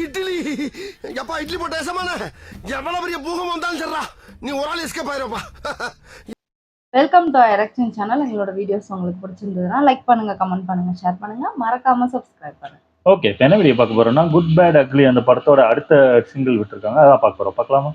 இட்லி எப்பா இட்லி போட்ட ஏசமான எவ்வளவு பெரிய பூகம் வந்தாலும் சரிடா நீ ஒரு ஆள் எஸ்கேப் ஆயிருப்பா. வெல்கம் டு எரெக்ஷன் சேனல். எங்களோட வீடியோஸ் உங்களுக்கு பிடிச்சிருந்ததுன்னா லைக் பண்ணுங்க, கமெண்ட் பண்ணுங்க, ஷேர் பண்ணுங்க, மறக்காம சப்ஸ்கிரைப் பண்ணுங்க. ஓகே, இப்போ என்ன வீடியோ பார்க்க போறோம்னா குட் பேட் அக்லி அந்த படத்தோட அடுத்த சிங்கிள் விட்டுருக்காங்க, அதான் பார்க்க போறோம். பார்க்கலாமா?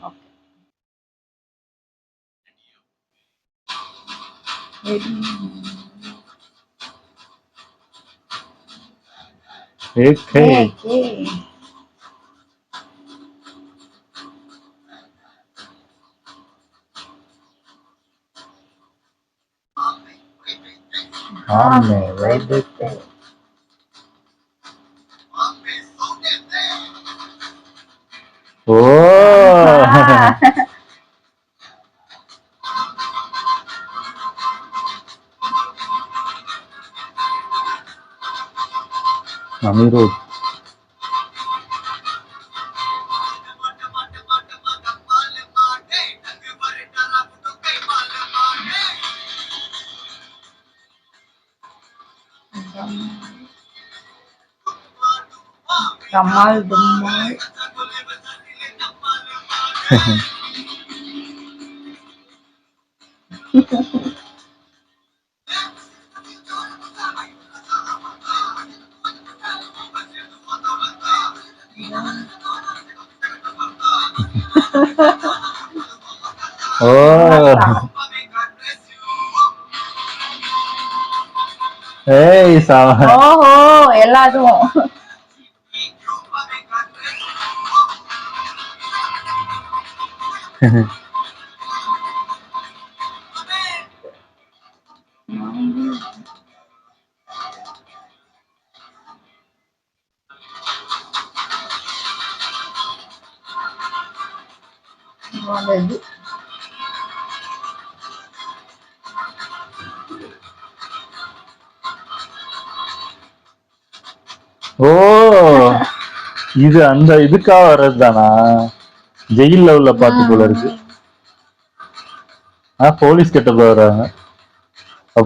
ஓ அமீரோட் கமால் தும்மால் ஓ ஏய் சாவ ஓஹோ எல்லாரும் ஓ இது அந்த இதுக்காக வர்றதுதானா? ஜெயில்ல உள்ள பாட்டு போல இருக்கு. போலீஸ் கெட்டப்ல வர்றாங்க.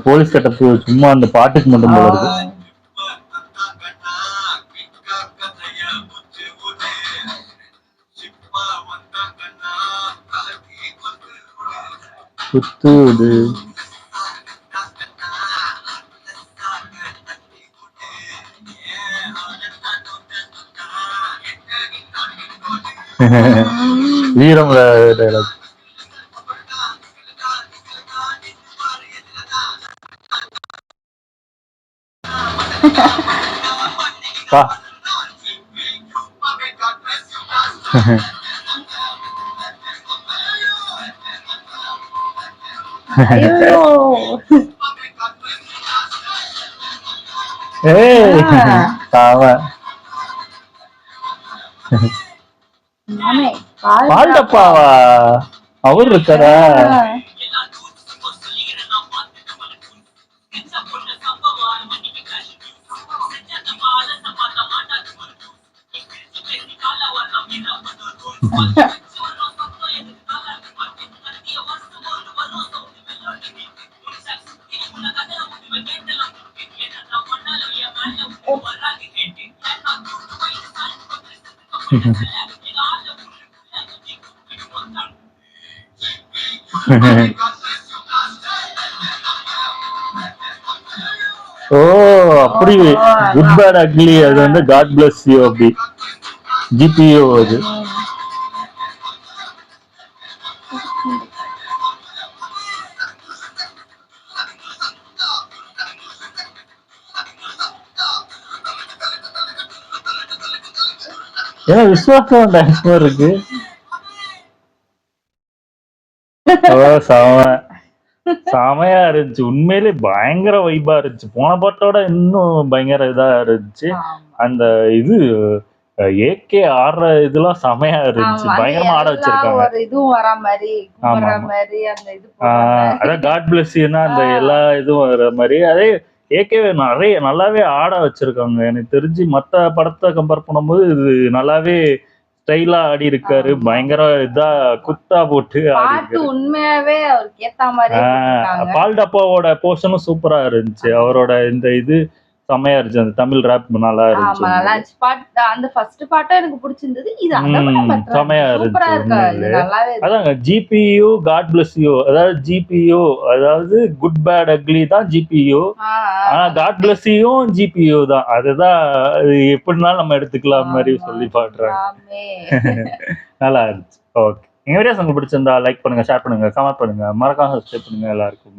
போலீஸ் கெட்டப் சும்மா அந்த பாட்டுக்கு மட்டும் போல இருக்கு. குத்துது வீரம்ல டைலாக். ஏய் பாவம் பால் டப்பாவா அவர் இருக்காரா? ஓ அப்படி குட் பேட் அக்லி அது வந்து காட் பிளஸ் யூ அப்படி ஜிபிஓ அது. ஏன்னா விஸ்வாசம் டான்ஸ் மாதிரி இருக்கு. செமையா இருந்துச்சு, உண்மையிலே பயங்கர வைபா இருந்துச்சு. போன பாட்டோட இன்னும் பயங்கர இதா இருந்துச்சு. அந்த இது ஏகே ஆடுற இதெல்லாம் செமையா இருந்துச்சு, பயங்கரமா ஆட வச்சிருக்காங்க. அதான் காட் பிளஸ் யூனா அந்த எல்லா இதுவும் வர மாதிரி அதே ஏகே நிறைய நல்லாவே ஆட வச்சிருக்காங்க. எனக்கு தெரிஞ்சு மத்த படத்தை கம்பேர் பண்ணும்போது இது நல்லாவே ஸ்டைலா ஆடி இருக்காரு. பயங்கர இதா குத்தா போட்டு உண்மையாவே அவருக்கு ஏத்த மாதிரி பால் டப்பாவோட போர்ஷனும் சூப்பரா இருந்துச்சு. அவரோட இந்த இது செம்மையா இருந்துச்சு. அந்த தமிழ் ரேப் நல்லா ஆமா இருந்துச்சு. நல்லா இருந்துச்சு. பாட்டு அந்த ஃபர்ஸ்ட் பாட்டும் எனக்கு பிடிச்சிருந்தது. இது அதை விட better ஆ செம்மையா இருந்துச்சு. சூப்பரா இருந்துச்சு இருக்கா இது உண்மையிலே. நல்லாவே இருக்கு. அதாங்க ஜிபியு காட் பிளஸ் யூ, அதாவது ஜிபியு அதாவது குட் பேட் அக்லி தான் ஜிபியு. ஆ, ஆனா காட் பிளஸ் யூயும் ஜிபியு தான். அதுதான் அது எப்படினாலும் நம்ம எடுத்துக்கலாம் மாதிரி ஆமா. சொல்லி பாடுறாங்க. ஆமே. நல்லா இருந்துச்சு. ஓகே, எங்க வீடியோஸ் உங்களுக்கு பிடிச்சிருந்தா லைக் பண்ணுங்க, ஷேர் பண்ணுங்க, கமெண்ட் பண்ணுங்க, மறக்காம சப்ஸ்கிரைப் பண்ணுங்க எல்லாருக்கும்.